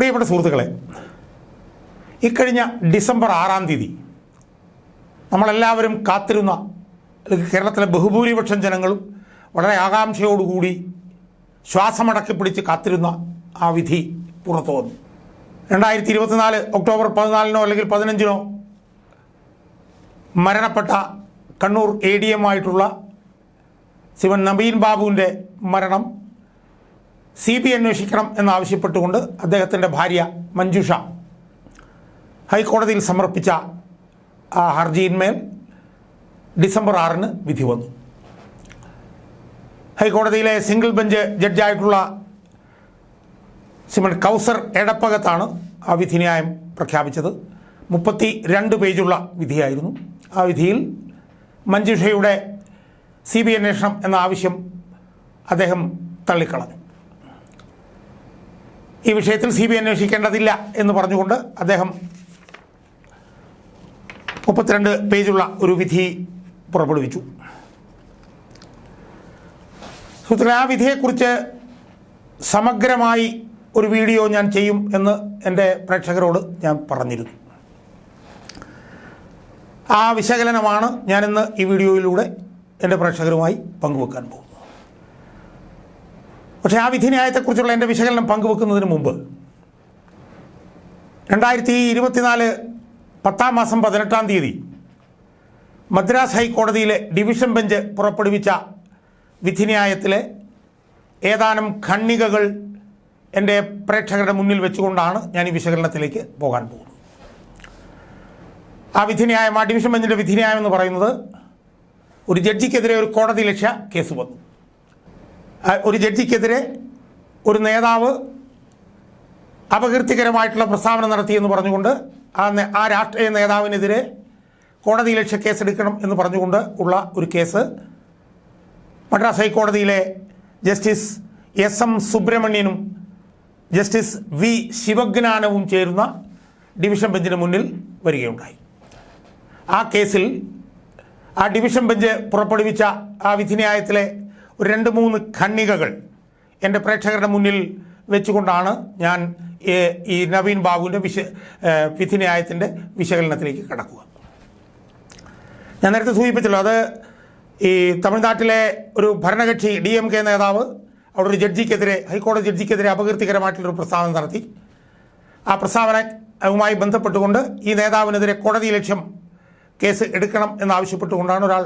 പ്രിയപ്പെട്ട സുഹൃത്തുക്കളെ, ഇക്കഴിഞ്ഞ ഡിസംബർ 6-ാം തീയതി നമ്മളെല്ലാവരും കാത്തിരുന്ന, കേരളത്തിലെ ബഹുഭൂരിപക്ഷം ജനങ്ങളും വളരെ ആകാംക്ഷയോടുകൂടി ശ്വാസമടക്കി പിടിച്ച് കാത്തിരുന്ന ആ വിധി പുറത്തു വന്നു. 2024 ഒക്ടോബർ 14-നോ അല്ലെങ്കിൽ 15-നോ മരണപ്പെട്ട കണ്ണൂർ ADM ആയിട്ടുള്ള ശ്രീമൻ നവീൻ ബാബുവിൻ്റെ മരണം CBI അന്വേഷിക്കണം എന്നാവശ്യപ്പെട്ടുകൊണ്ട് അദ്ദേഹത്തിൻ്റെ ഭാര്യ മഞ്ജുഷ ഹൈക്കോടതിയിൽ സമർപ്പിച്ച ആ ഹർജിയിന്മേൽ ഡിസംബർ 6-ന് വിധി വന്നു. ഹൈക്കോടതിയിലെ സിംഗിൾ ബെഞ്ച് ജഡ്ജായിട്ടുള്ള ശ്രീമൻ കൗസർ എടപ്പകത്താണ് ആ വിധിന്യായം പ്രഖ്യാപിച്ചത്. 32 പേജുള്ള വിധിയായിരുന്നു. ആ വിധിയിൽ മഞ്ജുഷയുടെ CBI അന്വേഷണം എന്ന ആവശ്യം അദ്ദേഹം തള്ളിക്കളഞ്ഞു. ഈ വിഷയത്തിൽ CBI അന്വേഷിക്കേണ്ടതില്ല എന്ന് പറഞ്ഞുകൊണ്ട് അദ്ദേഹം 32 പേജുള്ള ഒരു വിധി പുറപ്പെടുവിച്ചു. സുഹൃത്തുക്കളെ, ആ വിധിയെക്കുറിച്ച് സമഗ്രമായി ഒരു വീഡിയോ ഞാൻ ചെയ്യും എന്ന് എൻ്റെ പ്രേക്ഷകരോട് ഞാൻ പറഞ്ഞിരുന്നു. ആ വിശകലനമാണ് ഞാനിന്ന് ഈ വീഡിയോയിലൂടെ എൻ്റെ പ്രേക്ഷകരുമായി പങ്കുവെക്കാൻ പോകുന്നത്. പക്ഷേ ആ വിധിന്യായത്തെക്കുറിച്ചുള്ള എൻ്റെ വിശകലനം പങ്കുവെക്കുന്നതിന് മുമ്പ് 2024 10-ാം മാസം 18-ാം തീയതി മദ്രാസ് ഹൈക്കോടതിയിലെ ഡിവിഷൻ ബെഞ്ച് പുറപ്പെടുവിച്ച വിധിന്യായത്തിലെ ഏതാനും ഖണ്ഡികകൾ എൻ്റെ പ്രേക്ഷകരുടെ മുന്നിൽ വെച്ചുകൊണ്ടാണ് ഞാൻ ഈ വിശകലനത്തിലേക്ക് പോകാൻ പോകുന്നത്. ആ വിധിന്യായം, ആ ഡിവിഷൻ ബെഞ്ചിൻ്റെ വിധിന്യായം എന്ന് പറയുന്നത്, ഒരു ജഡ്ജിക്കെതിരെ ഒരു കോടതിയലക്ഷ്യ കേസ് വന്നു. ഒരു ജഡ്ജിക്കെതിരെ ഒരു നേതാവ് അപകീർത്തികരമായിട്ടുള്ള പ്രസ്താവന നടത്തിയെന്ന് പറഞ്ഞുകൊണ്ട് ആ രാഷ്ട്രീയ നേതാവിനെതിരെ കോടതിയലക്ഷ്യ കേസെടുക്കണം എന്ന് പറഞ്ഞുകൊണ്ട് ഉള്ള ഒരു കേസ് മദ്രാസ് ഹൈക്കോടതിയിലെ ജസ്റ്റിസ് SM സുബ്രഹ്മണ്യനും ജസ്റ്റിസ് V ശിവജ്ഞാനവും ചേരുന്ന ഡിവിഷൻ ബെഞ്ചിന് മുന്നിൽ വരികയുണ്ടായി. ആ കേസിൽ ആ ഡിവിഷൻ ബെഞ്ച് പുറപ്പെടുവിച്ച ആ വിധിന്യായത്തിലെ ഒരു 2-3 ഖണ്ഡികകൾ എൻ്റെ പ്രേക്ഷകരുടെ മുന്നിൽ വെച്ചുകൊണ്ടാണ് ഞാൻ ഈ നവീൻ ബാബുവിൻ്റെ വിധിന്യായത്തിൻ്റെ വിശകലനത്തിലേക്ക് കടക്കുക. ഞാൻ നേരത്തെ സൂചിപ്പിച്ചല്ലോ, അത് ഈ തമിഴ്നാട്ടിലെ ഒരു ഭരണകക്ഷി DMK നേതാവ് അവിടെ ഒരു ജഡ്ജിക്കെതിരെ, ഹൈക്കോടതി ജഡ്ജിക്കെതിരെ അപകീർത്തികരമായിട്ടുള്ളൊരു പ്രസ്താവന നടത്തി. ആ പ്രസ്താവനയുമായി ബന്ധപ്പെട്ടുകൊണ്ട് ഈ നേതാവിനെതിരെ കോടതിയലക്ഷ്യം കേസ് എടുക്കണം എന്നാവശ്യപ്പെട്ടുകൊണ്ടാണ് ഒരാൾ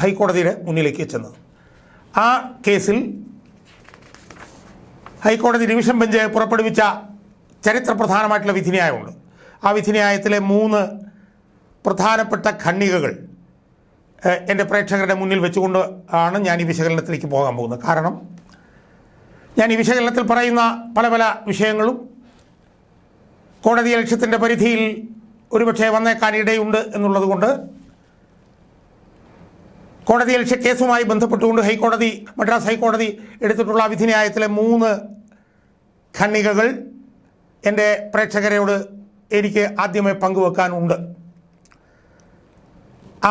ഹൈക്കോടതിയുടെ മുന്നിലേക്ക് ചെന്നത്. ആ കേസിൽ ഹൈക്കോടതി ഡിവിഷൻ ബെഞ്ച് പുറപ്പെടുവിച്ച ചരിത്രപ്രധാനമായിട്ടുള്ള വിധിന്യായമുണ്ട്. ആ വിധിന്യായത്തിലെ 3 പ്രധാനപ്പെട്ട ഖണ്ഡികകൾ എൻ്റെ പ്രേക്ഷകരുടെ മുന്നിൽ വെച്ചുകൊണ്ട് ആണ് ഞാൻ ഈ വിശകലനത്തിലേക്ക് പോകാൻ പോകുന്നത്. കാരണം ഞാൻ ഈ വിശകലനത്തിൽ പറയുന്ന പല പല വിഷയങ്ങളും കോടതിയലക്ഷ്യത്തിൻ്റെ പരിധിയിൽ ഒരുപക്ഷെ വന്നേക്കാൻ ഇടയുണ്ട് എന്നുള്ളത് കൊണ്ട് കോടതിയലക്ഷ്യ കേസുമായി ബന്ധപ്പെട്ടുകൊണ്ട് മദ്രാസ് ഹൈക്കോടതി എടുത്തിട്ടുള്ള വിധിന്യായത്തിലെ 3 ഖണ്ഡികകൾ എൻ്റെ പ്രേക്ഷകരോട് എനിക്ക് ആദ്യമേ പങ്കുവെക്കാനുണ്ട്.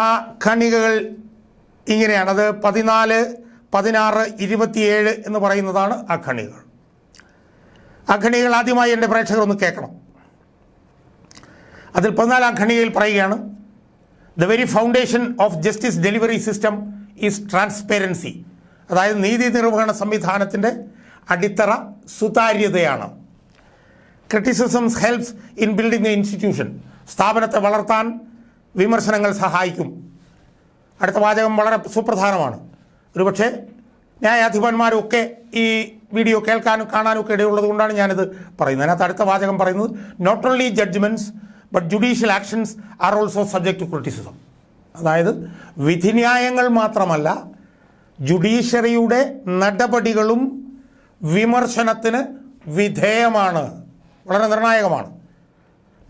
ആ ഖണ്ഡികകൾ ഇങ്ങനെയാണ്. അത് 14, 16, 27 എന്ന് പറയുന്നതാണ് ആ ഖണ്ഡികകൾ. ആ ഖണ്ഡികകൾ ആദ്യമായി എൻ്റെ പ്രേക്ഷകർ ഒന്ന് കേൾക്കണം. അതിൽ 14-ാം ഖണ്ഡികയിൽ പറയുകയാണ്, the very foundation of justice delivery system is transparency. അതായത് നീതി നിർവഹണ സംവിധാനത്തിൻ്റെ അടിത്തറ സുതാര്യതയാണ്. Criticisms helps in building a institution. സ്ഥാപനത്തെ വളർത്താൻ വിമർശനങ്ങൾ സഹായിക്കും. അടുത്ത വാചകം വളരെ സുപ്രധാനമാണ്. ഒരുപക്ഷെ ന്യായാധിപന്മാരൊക്കെ ഈ വീഡിയോ കേൾക്കാനും കാണാനും ഒക്കെ ഇടയുള്ളത് കൊണ്ടാണ് ഞാനിത് പറയുന്നത്. അതിനകത്ത് അടുത്ത വാചകം പറയുന്നത്, not only judgments but judicial actions are also subject to criticism. അതായത് വിധിന്യായങ്ങൾ മാത്രമല്ല, ജുഡീഷ്യറിയുടെ നടപടികളും വിമർശനത്തിന് വിധേയമാണ്. വളരെ നിർണായകമാണ്.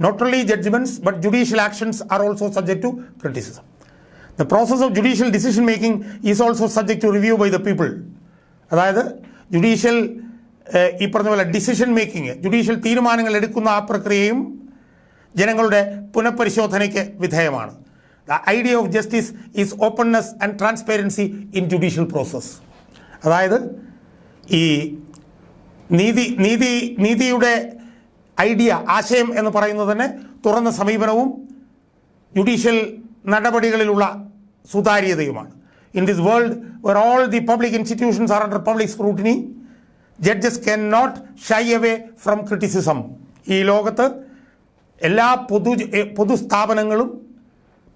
Not only judgments but judicial actions are also subject to criticism. The process of judicial decision making is also subject to review by the people. അതായത് judicial ഈ പറഞ്ഞ പോലെ ഡിസിഷൻ മേക്കിംഗ്, ജുഡീഷ്യൽ തീരുമാനങ്ങൾ എടുക്കുന്ന ആ പ്രക്രിയയും ജനങ്ങളുടെ പുനഃപരിശോധനയ്ക്ക് വിധേയമാണ്. The idea of justice is openness and transparency in judicial process. അതായത് ഈ നീതിയുടെ ഐഡിയ, ആശയം എന്ന് പറയുന്നത് തന്നെ തുറന്ന സമീപനവും ജുഡീഷ്യൽ നടപടികളിലുള്ള സുതാര്യതയുമാണ്. In this world where all the public institutions are under public scrutiny, judges can not shy away from criticism. ഈ ലോകത്ത് എല്ലാ പൊതുസ്ഥാപനങ്ങളും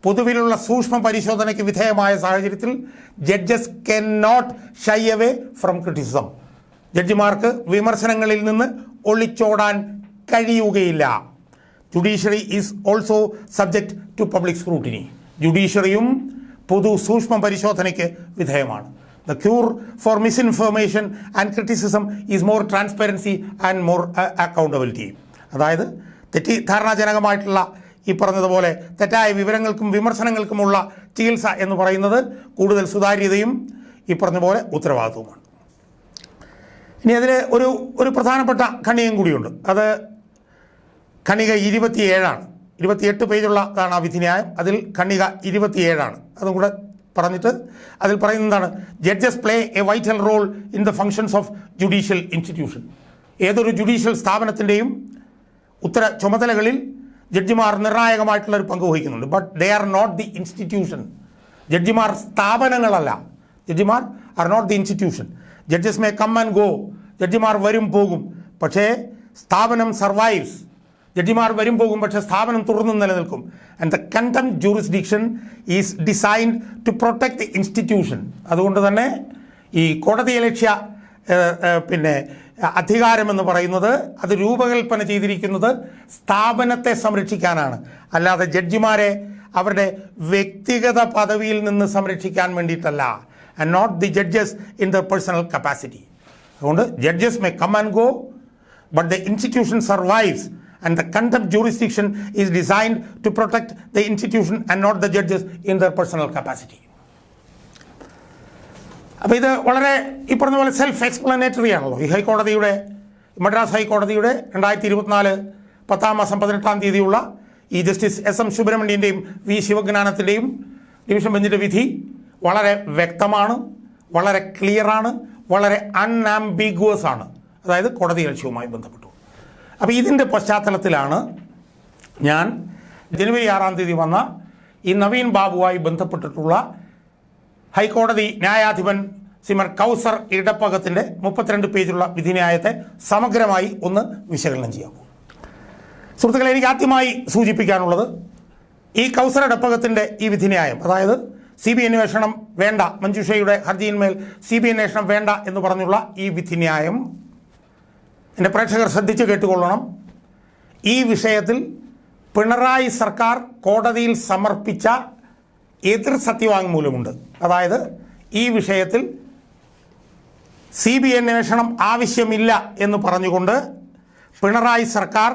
പൊതുവിലുള്ള സൂക്ഷ്മ പരിശോധനയ്ക്ക് വിധേയമായ സാഹചര്യത്തിൽ judges can not shy away from criticism. ജഡ്ജിമാർക്ക് വിമർശനങ്ങളിൽ നിന്ന് ഒളിച്ചോടാൻ കഴിയുകയില്ല. Judiciary is also subject to public scrutiny. ജുഡീഷ്യറിയും പൊതു സൂക്ഷ്മ പരിശോധനയ്ക്ക് വിധേയമാണ്. The cure for misinformation and criticism is more transparency and more accountability. അതായത് തെറ്റിദ്ധാരണാജനകമായിട്ടുള്ള ഈ പറഞ്ഞതുപോലെ തെറ്റായ വിവരങ്ങൾക്കും വിമർശനങ്ങൾക്കുമുള്ള ചികിത്സ എന്ന് പറയുന്നത് കൂടുതൽ സുതാര്യതയും ഈ പറഞ്ഞ പോലെ ഉത്തരവാദിത്വവുമാണ്. ഇനി അതിൽ ഒരു പ്രധാനപ്പെട്ട ഖണ്ഡികയും കൂടിയുണ്ട്. അത് ഖണ്ഡിക 27 28 പേജുള്ളതാണ് ആ വിധിന്യായം. അതിൽ ഖണ്ഡിക 27 അതും കൂടെ പറഞ്ഞിട്ട് അതിൽ പറയുന്നതാണ്, judges play a vital role in the functions of judicial institution. ഏതൊരു ജുഡീഷ്യൽ സ്ഥാപനത്തിൻ്റെയും ചുമതലകളിൽ ജഡ്ജിമാർ നിർണായകമായിട്ടുള്ളൊരു പങ്ക് വഹിക്കുന്നുണ്ട്. But they are not the institution. ജഡ്ജിമാർ സ്ഥാപനങ്ങളല്ല. ജഡ്ജിമാർ are not the institution. Judges may come and go. ജഡ്ജിമാർ വരും പോകും, പക്ഷേ സ്ഥാപനം സർവൈവ്സ്. ജഡ്ജിമാർ വരും പോകും, പക്ഷേ സ്ഥാപനം തുടർന്നും നിലനിൽക്കും. And the contempt jurisdiction is designed to protect the institution. അതുകൊണ്ട് തന്നെ ഈ കോടതിയലക്ഷ്യ അധികാരമെന്ന് പറയുന്നത് അത് രൂപകൽപ്പന ചെയ്തിരിക്കുന്നത് സ്ഥാപനത്തെ സംരക്ഷിക്കാനാണ്, അല്ലാതെ ജഡ്ജിമാരെ അവരുടെ വ്യക്തിഗത പദവിയിൽ നിന്ന് സംരക്ഷിക്കാൻ വേണ്ടിയിട്ടല്ല. And not the judges in the personal capacity. അതുകൊണ്ട് judges may come and go, but the institution survives and the contempt jurisdiction is designed to protect the institution and not the judges in their personal capacity. അപ്പോൾ ഇത് വളരെ ഈ പറഞ്ഞ പോലെ self explanatory ആണല്ലോ. ഈ ഹൈക്കോടതിയുടെ മദ്രാസ് ഹൈക്കോടതിയുടെ 2024 10 മാസം 18 ഈ ജസ്റ്റിസ് എസ് എം സുബ്രഹ്മണ്യൻ്റെയും വി ശിവജ്ഞാനത്തിൻ്റെയും ഡിവിഷൻ ബെഞ്ചിൻ്റെ വിധി വളരെ വ്യക്തമാണ്, വളരെ ക്ലിയറാണ്, വളരെ അൺആംബിഗ്വസ് ആണ്. അതായത് കോടതി ലക്ഷ്യവുമായി ബന്ധപ്പെട്ടു. അപ്പോൾ ഇതിൻ്റെ പശ്ചാത്തലത്തിലാണ് ഞാൻ ജനുവരി 6 വന്ന ഈ നവീൻ ബാബുവായി ബന്ധപ്പെട്ടിട്ടുള്ള ഹൈക്കോടതി ന്യായാധിപൻ ശ്രീമൻ കൗസർ ഇടപ്പകത്തിൻ്റെ 32 പേജുള്ള വിധിന്യായത്തെ സമഗ്രമായി ഒന്ന് വിശകലനം ചെയ്യാം. സുഹൃത്തുക്കളെ, എനിക്ക് ആദ്യമായി സൂചിപ്പിക്കാനുള്ളത് ഈ കൗസർ ഇടപ്പകത്തിൻ്റെ ഈ വിധിന്യായം, അതായത് CBI അന്വേഷണം വേണ്ട, മഞ്ജുഷയുടെ ഹർജിയിന്മേൽ CBI അന്വേഷണം വേണ്ട എന്ന് പറഞ്ഞുള്ള ഈ വിധിന്യായം എൻ്റെ പ്രേക്ഷകർ ശ്രദ്ധിച്ച് കേട്ടുകൊള്ളണം. ഈ വിഷയത്തിൽ പിണറായി സർക്കാർ കോടതിയിൽ സമർപ്പിച്ച എതിർ സത്യവാങ്മൂലമുണ്ട്. അതായത് ഈ വിഷയത്തിൽ CBI അന്വേഷണം ആവശ്യമില്ല എന്ന് പറഞ്ഞുകൊണ്ട് പിണറായി സർക്കാർ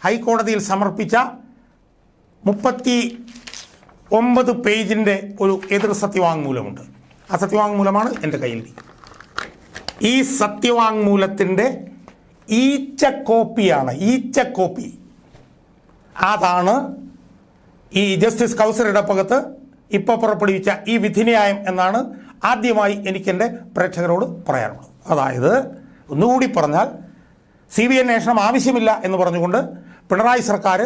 ഹൈക്കോടതിയിൽ സമർപ്പിച്ച 39 പേജിൻ്റെ ഒരു എതിർ സത്യവാങ്മൂലമുണ്ട്. ആ സത്യവാങ്മൂലമാണ് എൻ്റെ കയ്യിൽ. ഈ സത്യവാങ്മൂലത്തിൻ്റെ കോപ്പി അതാണ് ഈ ജസ്റ്റിസ് കൗസർ ഇടപ്പകത്ത് ഇപ്പോൾ പുറപ്പെടുവിച്ച ഈ വിധിന്യായം എന്നാണ് ആദ്യമായി എനിക്കെൻ്റെ പ്രേക്ഷകരോട് പറയാനുള്ളത്. അതായത് ഒന്നുകൂടി പറഞ്ഞാൽ CBI അന്വേഷണം ആവശ്യമില്ല എന്ന് പറഞ്ഞുകൊണ്ട് പിണറായി സർക്കാർ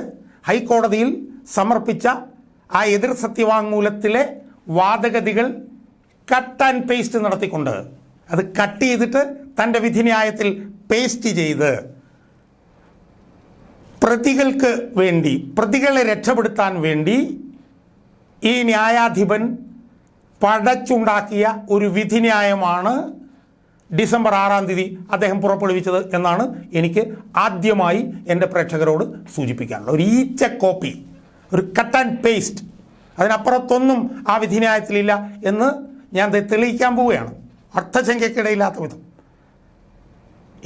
ഹൈക്കോടതിയിൽ സമർപ്പിച്ച ആ എതിർ സത്യവാങ്മൂലത്തിലെ വാദഗതികൾ കട്ട് ആൻഡ് പേസ്റ്റ് നടത്തിക്കൊണ്ട്, അത് കട്ട് ചെയ്തിട്ട് തൻ്റെ വിധിന്യായത്തിൽ പേസ്റ്റ് ചെയ്ത് പ്രതികൾക്ക് വേണ്ടി, പ്രതികളെ രക്ഷപ്പെടുത്താൻ വേണ്ടി ഈ ന്യായാധിപൻ പടച്ചുണ്ടാക്കിയ ഒരു വിധിന്യായമാണ് ഡിസംബർ 6 അദ്ദേഹം പുറപ്പെടുവിച്ചത് എന്നാണ് എനിക്ക് ആദ്യമായി എൻ്റെ പ്രേക്ഷകരോട് സൂചിപ്പിക്കാനുള്ളത്. ഒരു കോപ്പി, ഒരു കട്ട് ആൻഡ് പേസ്റ്റ്, അതിനപ്പുറത്തൊന്നും ആ വിധിന്യായത്തിലില്ല എന്ന് ഞാൻ തെളിയിക്കാൻ പോവുകയാണ്. അർത്ഥശങ്കയ്ക്കിടയില്ലാത്ത വിധം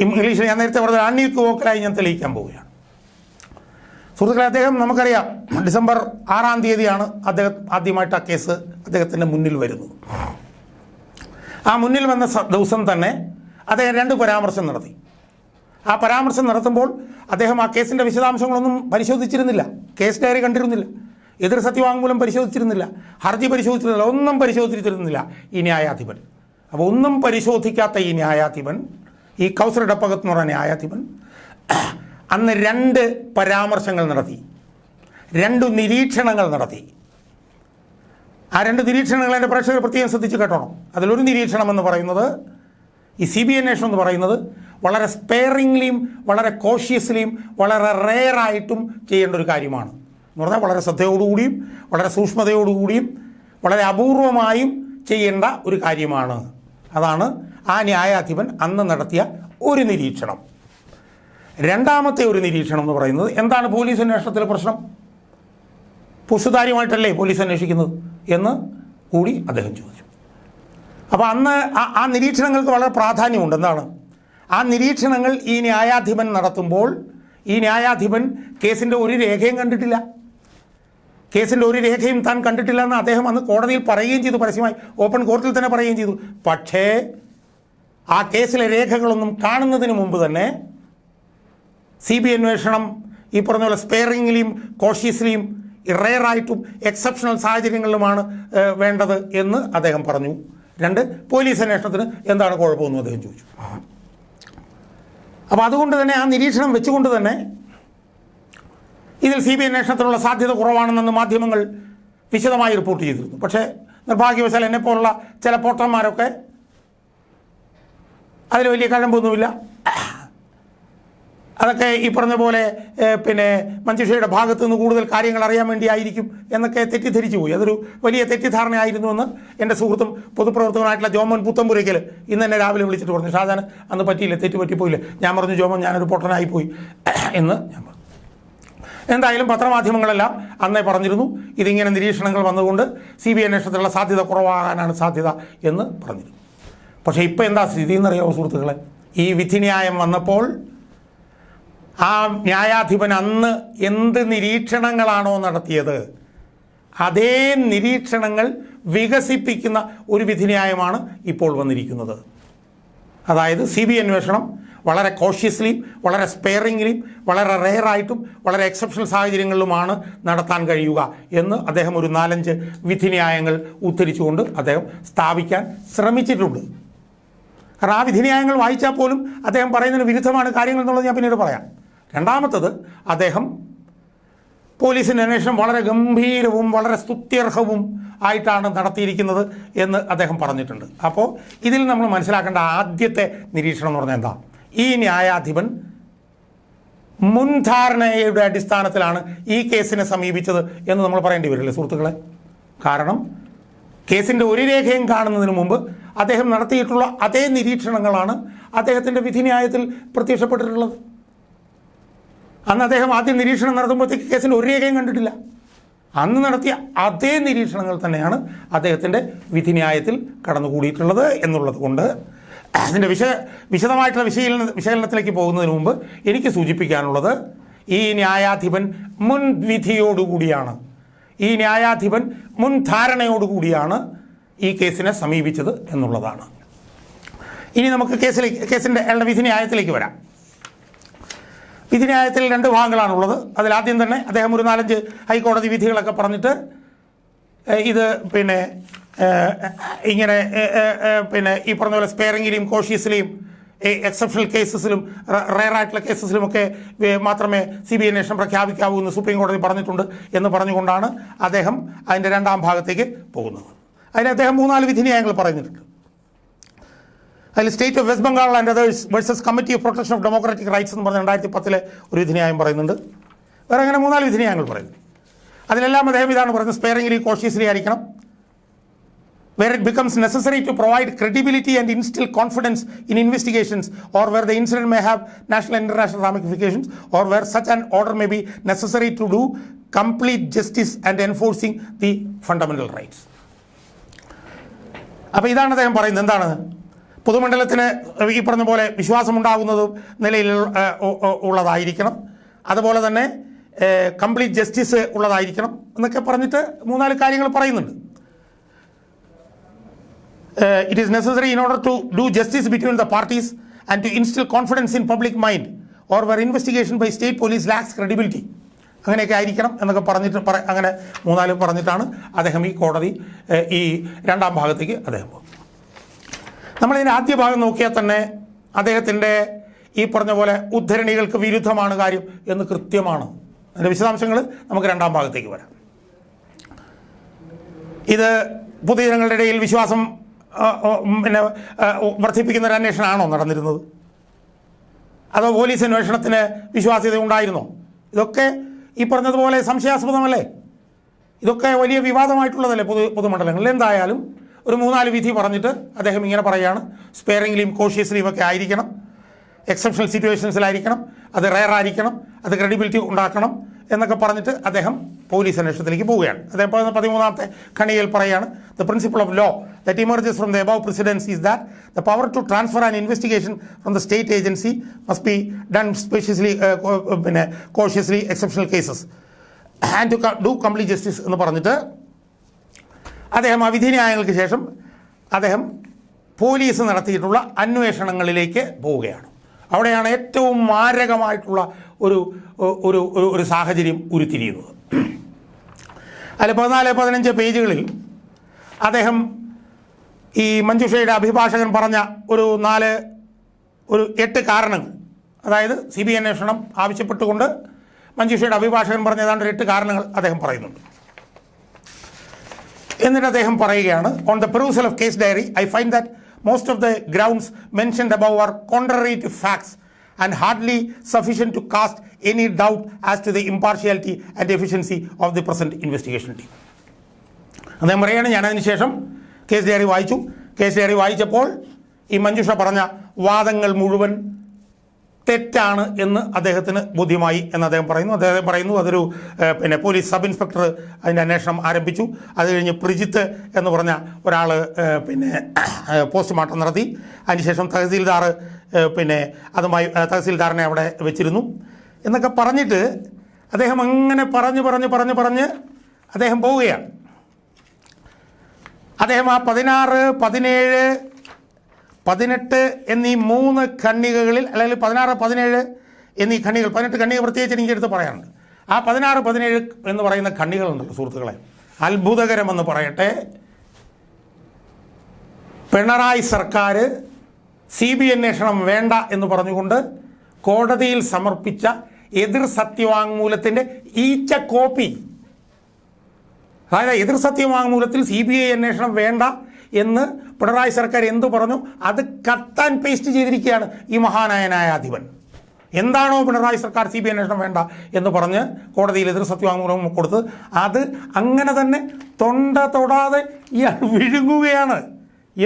ഇംഗ്ലീഷിൽ ഞാൻ നേരത്തെ പറഞ്ഞ അൺഈക്വോക്കലായി ഞാൻ തെളിയിക്കാൻ പോവുകയാണ്. സുഹൃത്തുക്കളെ, അദ്ദേഹം നമുക്കറിയാം ഡിസംബർ 6 അദ്ദേഹം ആദ്യമായിട്ട് ആ കേസ് അദ്ദേഹത്തിൻ്റെ മുന്നിൽ വരുന്നത്. ആ മുന്നിൽ വന്ന ദിവസം തന്നെ അദ്ദേഹം 2 പരാമർശം നടത്തി. ആ പരാമർശം നടത്തുമ്പോൾ അദ്ദേഹം ആ കേസിൻ്റെ വിശദാംശങ്ങളൊന്നും പരിശോധിച്ചിരുന്നില്ല, കേസ് ഡയറി കണ്ടിരുന്നില്ല, എതിർ സത്യവാങ്മൂലം പരിശോധിച്ചിരുന്നില്ല, ഹർജി പരിശോധിച്ചിരുന്നില്ല, ഒന്നും പരിശോധിച്ചിരുന്നില്ല ഈ ന്യായാധിപൻ. അപ്പോൾ ഒന്നും പരിശോധിക്കാത്ത ഈ ന്യായാധിപൻ, ഈ കൗസർ ഇടപ്പകത്ത് എന്ന് പറഞ്ഞ ന്യായാധിപൻ, അന്ന് 2 പരാമർശങ്ങൾ നടത്തി, 2 നിരീക്ഷണങ്ങൾ നടത്തി. ആ 2 നിരീക്ഷണങ്ങൾ എൻ്റെ പ്രേക്ഷകർ പ്രത്യേകം ശ്രദ്ധിച്ച് കേട്ടോണം. അതിലൊരു നിരീക്ഷണം എന്ന് പറയുന്നത്, ഈ CBI അന്വേഷണം എന്ന് പറയുന്നത് വളരെ സ്പെയറിംഗ്ലിയും വളരെ കോഷ്യസ്ലിയും വളരെ റെയറായിട്ടും ചെയ്യേണ്ട ഒരു കാര്യമാണ്. എന്ന് പറഞ്ഞാൽ വളരെ ശ്രദ്ധയോടുകൂടിയും വളരെ സൂക്ഷ്മതയോടുകൂടിയും വളരെ അപൂർവമായും ചെയ്യേണ്ട ഒരു കാര്യമാണ്. അതാണ് ആ ന്യായാധിപൻ അന്ന് നടത്തിയ ഒരു നിരീക്ഷണം. രണ്ടാമത്തെ ഒരു നിരീക്ഷണം എന്ന് പറയുന്നത്, എന്താണ് പോലീസ് അന്വേഷണത്തിലെ പ്രശ്നം? സുതാര്യമായിട്ടല്ലേ പോലീസ് അന്വേഷിക്കുന്നത് എന്ന് കൂടി അദ്ദേഹം ചോദിച്ചു. അപ്പോൾ അന്ന് ആ നിരീക്ഷണങ്ങൾക്ക് വളരെ പ്രാധാന്യമുണ്ട്. എന്താണ് ആ നിരീക്ഷണങ്ങൾ? ഈ ന്യായാധിപൻ നടത്തുമ്പോൾ ഈ ന്യായാധിപൻ കേസിൻ്റെ ഒരു രേഖയും കണ്ടിട്ടില്ല. കേസിൻ്റെ ഒരു രേഖയും താൻ കണ്ടിട്ടില്ല എന്ന് അദ്ദേഹം അന്ന് കോടതിയിൽ പറയുകയും ചെയ്തു, പരസ്യമായി ഓപ്പൺ കോർട്ടിൽ തന്നെ പറയുകയും ചെയ്തു. പക്ഷേ ആ കേസിലെ രേഖകളൊന്നും കാണുന്നതിന് മുമ്പ് തന്നെ CBI അന്വേഷണം ഈ പറഞ്ഞ പോലെ സ്പെയറിംഗ്ലിയും കോഷ്യസ്ലിയും റെയറായിട്ടും എക്സെപ്ഷണൽ സാഹചര്യങ്ങളിലുമാണ് വേണ്ടത് എന്ന് അദ്ദേഹം പറഞ്ഞു. 2, പോലീസ് അന്വേഷണത്തിന് എന്താണ് കുഴപ്പമെന്നും അദ്ദേഹം ചോദിച്ചു. അപ്പോൾ അതുകൊണ്ട് തന്നെ ആ നിരീക്ഷണം വെച്ചുകൊണ്ട് തന്നെ ഇതിൽ CBI അന്വേഷണത്തിനുള്ള സാധ്യത കുറവാണെന്ന് മാധ്യമങ്ങൾ വിശദമായി റിപ്പോർട്ട് ചെയ്തിരുന്നു. പക്ഷേ നിർഭാഗ്യവശാൽ എന്നെപ്പോലുള്ള ചില പോട്ടന്മാരൊക്കെ അതിൽ വലിയ കഴമ്പൊന്നുമില്ല. അതൊക്കെ ഈ പറഞ്ഞ പോലെ മഞ്ജുഷയുടെ ഭാഗത്തു നിന്ന് കൂടുതൽ കാര്യങ്ങൾ അറിയാൻ വേണ്ടിയായിരിക്കും എന്നൊക്കെ തെറ്റിദ്ധരിച്ചു പോയി. അതൊരു വലിയ തെറ്റിദ്ധാരണയായിരുന്നുവെന്ന് എൻ്റെ സുഹൃത്തും പൊതുപ്രവർത്തകനായിട്ടുള്ള ജോമോൻ പുത്തമ്പുരയ്ക്കൽ ഇന്ന് എന്നെ രാവിലെ വിളിച്ചിട്ട് പറഞ്ഞു, ഷാജാൻ അന്ന് പറ്റിയില്ല, തെറ്റ് പറ്റിപ്പോയില്ല. ഞാൻ പറഞ്ഞു, ജോമോൻ ഞാനൊരു പൊട്ടനായിപ്പോയി എന്ന് ഞാൻ പറഞ്ഞു. എന്തായാലും പത്രമാധ്യമങ്ങളെല്ലാം അന്നേ പറഞ്ഞിരുന്നു, ഇതിങ്ങനെ നിരീക്ഷണങ്ങൾ വന്നുകൊണ്ട് CBI അന്വേഷണത്തിലുള്ള സാധ്യത കുറവാകാനാണ് സാധ്യത എന്ന് പറഞ്ഞിരുന്നു. പക്ഷേ ഇപ്പോൾ എന്താ സ്ഥിതി എന്നറിയാമോ സുഹൃത്തുക്കളെ? ഈ വിധിന്യായം വന്നപ്പോൾ ആ ന്യായാധിപൻ അന്ന് എന്ത് നിരീക്ഷണങ്ങളാണോ നടത്തിയത്, അതേ നിരീക്ഷണങ്ങൾ വികസിപ്പിക്കുന്ന ഒരു വിധിന്യായമാണ് ഇപ്പോൾ വന്നിരിക്കുന്നത്. അതായത് CBI അന്വേഷണം വളരെ കോഷ്യസ്ലിയും വളരെ സ്പെയറിംഗ്ലിയും വളരെ റെയറായിട്ടും വളരെ എക്സെപ്ഷണൽ സാഹചര്യങ്ങളിലുമാണ് നടത്താൻ കഴിയുക എന്ന് അദ്ദേഹം ഒരു 4-5 വിധിന്യായങ്ങൾ ഉദ്ധരിച്ചുകൊണ്ട് അദ്ദേഹം സ്ഥാപിക്കാൻ ശ്രമിച്ചിട്ടുണ്ട്. കാരണം ആ വിധിന്യായങ്ങൾ വായിച്ചാൽ പോലും അദ്ദേഹം പറയുന്നതിന് വിരുദ്ധമാണ് കാര്യങ്ങൾ എന്നുള്ളത് ഞാൻ പിന്നീട് പറയാം. രണ്ടാമത്തത്, അദ്ദേഹം പോലീസിൻ്റെ അന്വേഷണം വളരെ ഗംഭീരവും വളരെ സ്തുത്യർഹവും ആയിട്ടാണ് നടത്തിയിരിക്കുന്നത് എന്ന് അദ്ദേഹം പറഞ്ഞിട്ടുണ്ട്. അപ്പോൾ ഇതിൽ നമ്മൾ മനസ്സിലാക്കേണ്ട ആദ്യത്തെ നിരീക്ഷണം എന്ന് പറഞ്ഞാൽ എന്താ? ഈ ന്യായാധിപൻ മുൻധാരണയുടെ അടിസ്ഥാനത്തിലാണ് ഈ കേസിനെ സമീപിച്ചത് എന്ന് നമ്മൾ പറയേണ്ടി വരില്ലേ സുഹൃത്തുക്കളെ? കാരണം കേസിൻ്റെ ഒരു രേഖയും കാണുന്നതിന് മുമ്പ് അദ്ദേഹം നടത്തിയിട്ടുള്ള അതേ നിരീക്ഷണങ്ങളാണ് അദ്ദേഹത്തിൻ്റെ വിധിന്യായത്തിൽ പ്രത്യക്ഷപ്പെട്ടിട്ടുള്ളത്. അന്ന് അദ്ദേഹം ആദ്യം നിരീക്ഷണം നടത്തുമ്പോഴത്തേക്ക് കേസിൻ്റെ ഒരു രേഖയും കണ്ടിട്ടില്ല. അന്ന് നടത്തിയ അതേ നിരീക്ഷണങ്ങൾ തന്നെയാണ് അദ്ദേഹത്തിൻ്റെ വിധിന്യായത്തിൽ കടന്നുകൂടിയിട്ടുള്ളത് എന്നുള്ളത് കൊണ്ട് അതിൻ്റെ വിശദമായിട്ടുള്ള വിശകലനത്തിലേക്ക് പോകുന്നതിന് മുമ്പ് എനിക്ക് സൂചിപ്പിക്കാനുള്ളത്, ഈ ന്യായാധിപൻ മുൻവിധിയോടുകൂടിയാണ്, ഈ ന്യായാധിപൻ മുൻധാരണയോടുകൂടിയാണ് ഈ കേസിനെ സമീപിച്ചത് എന്നുള്ളതാണ്. ഇനി നമുക്ക് കേസിൻ്റെ വിധിന്യായത്തിലേക്ക് വരാം. വിധിന്യായത്തിൽ 2 ഭാഗങ്ങളാണുള്ളത്. അതിലാദ്യം തന്നെ അദ്ദേഹം ഒരു 4-5 ഹൈക്കോടതി വിധികളൊക്കെ പറഞ്ഞിട്ട് ഇത് ഇങ്ങനെ ഈ പറഞ്ഞ പോലെ സ്പെയറിംഗിലെയും കോഷ്യസിലെയും എക്സെപ്ഷണൽ കേസസിലും റെയറായിട്ടുള്ള കേസസിലുമൊക്കെ മാത്രമേ CBI അന്വേഷണം പ്രഖ്യാപിക്കാവൂ എന്ന് സുപ്രീം കോടതി പറഞ്ഞിട്ടുണ്ട് എന്ന് പറഞ്ഞുകൊണ്ടാണ് അദ്ദേഹം അതിൻ്റെ 2ാം ഭാഗത്തേക്ക് പോകുന്നത്. അതിൽ അദ്ദേഹം 3-4 വിധിന്യായങ്ങൾ പറഞ്ഞിട്ടുണ്ട്. അതിൽ state of west Bengal and others versus committee of protection of democratic rights എന്ന് പറഞ്ഞ 2010 ഒരു വിധിന്യായം പറയുന്നുണ്ട്. വേറെ അങ്ങനെ 3-4 വിധിന്യായങ്ങൾ പറയുന്നു. അതിലെല്ലാം അദ്ദേഹം ഇതാണ് പറയുന്നത്, സ്പെയറിംഗ്ലി കോഷ്യസ്ലി ആയിരിക്കണം. where it becomes necessary to provide credibility and instill confidence in investigations, or where the incident may have national and international ramifications, or where such an order may be necessary to do complete justice and enforcing the fundamental rights. അപ്പോൾ ഇതാണ് അദ്ദേഹം പറയുന്നത്. എന്താണ്? പൊതുമണ്ഡലത്തിന് ഈ പറഞ്ഞ പോലെ വിശ്വാസമുണ്ടാകുന്നതും നിലയിൽ ഉള്ളതായിരിക്കണം, അതുപോലെ തന്നെ കംപ്ലീറ്റ് ജസ്റ്റിസ് ഉള്ളതായിരിക്കണം എന്നൊക്കെ പറഞ്ഞിട്ട് 3-4 കാര്യങ്ങൾ പറയുന്നുണ്ട്. It is necessary in order to do justice between the parties and to instill confidence in public mind, or where investigation by state police lacks credibility. അങ്ങനെയൊക്കെ ആയിരിക്കണം എന്നൊക്കെ പറഞ്ഞിട്ട് അങ്ങനെ 3-4 പറഞ്ഞിട്ടാണ് അദ്ദേഹം ഈ കോടതി ഈ 2ാം ഭാഗത്തേക്ക് അദ്ദേഹം പോകും. നമ്മളിതിൻ്റെ ആദ്യ ഭാഗം നോക്കിയാൽ തന്നെ അദ്ദേഹത്തിൻ്റെ ഈ പറഞ്ഞ പോലെ ഉദ്ധരണികൾക്ക് വിരുദ്ധമാണ് കാര്യം എന്ന് കൃത്യമാണ്. അതിൻ്റെ വിശദാംശങ്ങൾ നമുക്ക് രണ്ടാം ഭാഗത്തേക്ക് വരാം. ഇത് പൊതുജനങ്ങളുടെ ഇടയിൽ വിശ്വാസം വർദ്ധിപ്പിക്കുന്ന ഒരു അന്വേഷണമാണോ നടന്നിരുന്നത്? അതോ പോലീസ് അന്വേഷണത്തിന് വിശ്വാസ്യത ഉണ്ടായിരുന്നോ? ഇതൊക്കെ ഈ പറഞ്ഞതുപോലെ സംശയാസ്പദമല്ലേ? ഇതൊക്കെ വലിയ വിവാദമായിട്ടുള്ളതല്ലേ പൊതുമണ്ഡലങ്ങളിൽ? എന്തായാലും ഒരു 3-4 വിധി പറഞ്ഞിട്ട് അദ്ദേഹം ഇങ്ങനെ പറയുകയാണ്, സ്പെയറിംഗ്ലിയും കോഷ്യസ്ലിയും ഒക്കെ ആയിരിക്കണം, എക്സെപ്ഷണൽ സിറ്റുവേഷൻസിലായിരിക്കണം, അത് റെയർ ആയിരിക്കണം, അത് ക്രെഡിബിലിറ്റി ഉണ്ടാക്കണം എന്നൊക്കെ പറഞ്ഞിട്ട് അദ്ദേഹം പോലീസ് അന്വേഷണത്തിലേക്ക് പോവുകയാണ്. അദ്ദേഹം 13ാമത്തെ ഖണ്ഡികയിൽ പറയുകയാണ്, the principle of law that emerges from the above precedents is that the power to transfer and investigation from the state agency must be done speciously cautiously exceptional cases and to do complete justice എന്ന് പറഞ്ഞിട്ട് അദ്ദേഹം ആ വിധിന്യായങ്ങൾക്ക് ശേഷം അദ്ദേഹം police നടത്തിയിട്ടുള്ള അന്വേഷണങ്ങളിലേക്ക് പോവുകയാണ്. അവിടെയാണ് ഏറ്റവും മാരകമായിട്ടുള്ള ഒരു ഒരു ഒരു സാഹചര്യം ഉരുത്തിരിയുന്നത്. അതിൽ 14-15 പേജുകളിൽ അദ്ദേഹം ഈ മഞ്ജുഷയുടെ അഭിഭാഷകൻ പറഞ്ഞ ഒരു 8 കാരണങ്ങൾ, അതായത് CBI അന്വേഷണം ആവശ്യപ്പെട്ടുകൊണ്ട് മഞ്ജുഷയുടെ അഭിഭാഷകൻ പറഞ്ഞ ഏതാണ്ട് 8 കാരണങ്ങൾ അദ്ദേഹം പറയുന്നുണ്ട്. എന്നിട്ട് അദ്ദേഹം പറയുകയാണ്, on the perusal of case diary I find that most of the grounds mentioned above are contrary to facts and hardly sufficient to cast any doubt as to the impartiality and efficiency of the present investigation team. അദ്ദേഹം പറയുകയാണ്, ഞാനതിന് ശേഷം case diary വായിച്ചു. Case diary വായിച്ചപ്പോൾ ഈ മഞ്ജുഷ പറഞ്ഞ വാദങ്ങൾ മുഴുവൻ തെറ്റാണ് എന്ന് അദ്ദേഹത്തിന് ബോധ്യമായി എന്ന് അദ്ദേഹം പറയുന്നു. അതൊരു പോലീസ് സബ് ഇൻസ്പെക്ടർ അതിൻ്റെ അന്വേഷണം ആരംഭിച്ചു. അത് കഴിഞ്ഞ് പ്രിജിത്ത് എന്ന് പറഞ്ഞ ഒരാൾ പോസ്റ്റ്മോർട്ടം നടത്തി. അതിനുശേഷം തഹസീൽദാർ അതുമായി തഹസീൽദാറിനെ അവിടെ വെച്ചിരുന്നു എന്നൊക്കെ പറഞ്ഞിട്ട് അദ്ദേഹം അങ്ങനെ പറഞ്ഞ് അദ്ദേഹം പോവുകയാണ്. അദ്ദേഹം ആ 16, 17, 18 എന്നീ 3 ഖണ്ഡികകളിൽ, അല്ലെങ്കിൽ 16, 17 എന്നീ ഖണ്ഡികൾ, 18 ഖണ്ഡിക പ്രത്യേകിച്ച് എനിക്ക് എടുത്ത് പറയാനുണ്ട്. ആ 16, 17 എന്ന് പറയുന്ന ഖണ്ഡികളുണ്ടല്ലോ സുഹൃത്തുക്കളെ, അത്ഭുതകരമെന്ന് പറയട്ടെ, പിണറായി സർക്കാർ CBI അന്വേഷണം വേണ്ട എന്ന് പറഞ്ഞുകൊണ്ട് കോടതിയിൽ സമർപ്പിച്ച എതിർ സത്യവാങ്മൂലത്തിൻ്റെ ഈച്ച കോപ്പി. അതായത് എതിർ സത്യവാങ്മൂലത്തിൽ CBI അന്വേഷണം വേണ്ട എന്ന് പിണറായി സർക്കാർ എന്തു പറഞ്ഞു, അത് കട്ട് ആൻഡ് പേസ്റ്റ് ചെയ്തിരിക്കുകയാണ് ഈ മഹാനായ ന്യായാധിപൻ. എന്താണോ പിണറായി സർക്കാർ CBI അന്വേഷണം വേണ്ട എന്ന് പറഞ്ഞ് കോടതിയിൽ എതിർ സത്യവാങ്മൂലം കൊടുത്ത് അത് അങ്ങനെ തന്നെ തൊണ്ട തൊടാതെ ഇയാൾ വിഴുങ്ങുകയാണ്.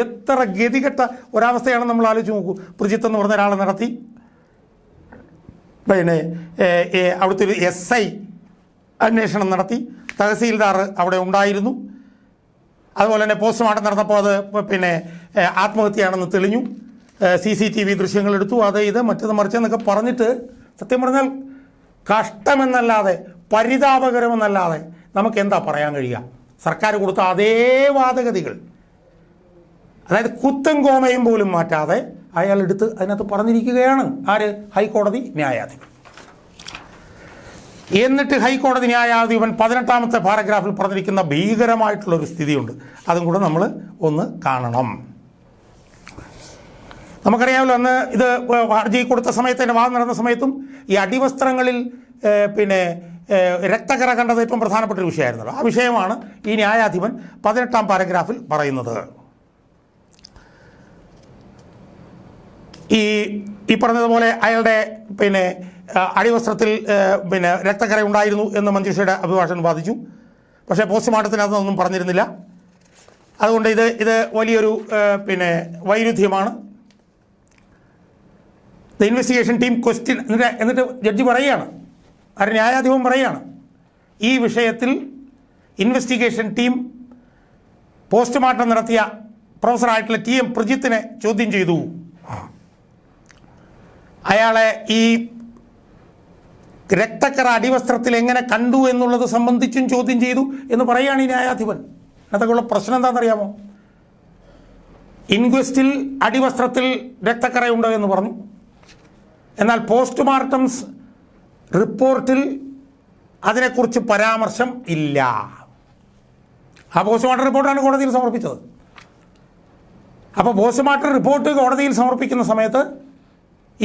എത്ര ഗതികെട്ട ഒരവസ്ഥയാണ് നമ്മൾ ആലോചിച്ച് നോക്കൂ. പ്രിജിത്ത് എന്ന് പറഞ്ഞ ഒരാളെ നടത്തി, അവിടുത്തെ ഒരു SI അന്വേഷണം നടത്തി, തഹസീൽദാർ അവിടെ ഉണ്ടായിരുന്നു. അതുപോലെ തന്നെ പോസ്റ്റ്മോർട്ടം നടന്നപ്പോൾ അത് ആത്മഹത്യയാണെന്ന് തെളിഞ്ഞു. CCTV ദൃശ്യങ്ങളെടുത്തു, അത് ഇത് മറ്റത് മറിച്ചെന്നൊക്കെ പറഞ്ഞിട്ട് സത്യം പറഞ്ഞാൽ കഷ്ടമെന്നല്ലാതെ പരിതാപകരമെന്നല്ലാതെ നമുക്ക് എന്താ പറയാൻ കഴിയുക? സർക്കാർ കൊടുത്ത അതേ വാദഗതികൾ, അതായത് കുത്തും കോമയും പോലും മാറ്റാതെ അയാൾ എടുത്ത് അതിനകത്ത് പറഞ്ഞിരിക്കുകയാണ്. ആര്? ഹൈക്കോടതി ന്യായാധിപൻ. എന്നിട്ട് ഹൈക്കോടതി ന്യായാധിപൻ 18ാമത്തെ പാരഗ്രാഫിൽ പറഞ്ഞിരിക്കുന്ന ഭീകരമായിട്ടുള്ളൊരു സ്ഥിതിയുണ്ട്. അതും കൂടെ നമ്മൾ ഒന്ന് കാണണം. നമുക്കറിയാമല്ലോ, അന്ന് ഇത് ഹർജി കൊടുത്ത സമയത്ത്, എൻ്റെ വാദം നടന്ന സമയത്തും ഈ അടിവസ്ത്രങ്ങളിൽ രക്തക്കറ കണ്ടത് ഏറ്റവും പ്രധാനപ്പെട്ട ഒരു വിഷയമായിരുന്നല്ലോ. ആ വിഷയമാണ് ഈ ന്യായാധിപൻ 18ാം പാരഗ്രാഫിൽ പറയുന്നത്. ഈ പറഞ്ഞതുപോലെ അയാളുടെ അടിവസ്ത്രത്തിൽ രക്തക്കറ ഉണ്ടായിരുന്നു എന്ന് മഞ്ജുഷയുടെ അഭിഭാഷകൻ വാദിച്ചു. പക്ഷേ പോസ്റ്റ്മോർട്ടത്തിന് അതൊന്നും പറഞ്ഞിരുന്നില്ല. അതുകൊണ്ട് ഇത് വലിയൊരു വൈരുദ്ധ്യമാണ്. ദ ഇൻവെസ്റ്റിഗേഷൻ ടീം ക്വസ്റ്റ്യൻ എന്നിട്ട് ജഡ്ജി പറയുകയാണ്, ന്യായാധിപൻ പറയുകയാണ്, ഈ വിഷയത്തിൽ ഇൻവെസ്റ്റിഗേഷൻ ടീം പോസ്റ്റ്മോർട്ടം നടത്തിയ പ്രൊഫസറായിട്ടുള്ള TM പ്രജിത്തിനെ ചോദ്യം ചെയ്തു. അയാളെ ഈ രക്തക്കറ അടിവസ്ത്രത്തിൽ എങ്ങനെ കണ്ടു എന്നുള്ളത് സംബന്ധിച്ചും ചോദ്യം ചെയ്തു എന്ന് പറയുകയാണ് ഈ ന്യായാധിപൻ. അതൊക്കെയുള്ള പ്രശ്നം എന്താണെന്നറിയാമോ? ഇൻക്വസ്റ്റിൽ അടിവസ്ത്രത്തിൽ രക്തക്കറയുണ്ട് എന്ന് പറഞ്ഞു, എന്നാൽ പോസ്റ്റ്മോർട്ടംസ് റിപ്പോർട്ടിൽ അതിനെക്കുറിച്ച് പരാമർശം ഇല്ല. ആ പോസ്റ്റ്മോർട്ടം റിപ്പോർട്ടാണ് കോടതിയിൽ സമർപ്പിച്ചത്. അപ്പോൾ പോസ്റ്റ്മോർട്ടം റിപ്പോർട്ട് കോടതിയിൽ സമർപ്പിക്കുന്ന സമയത്ത്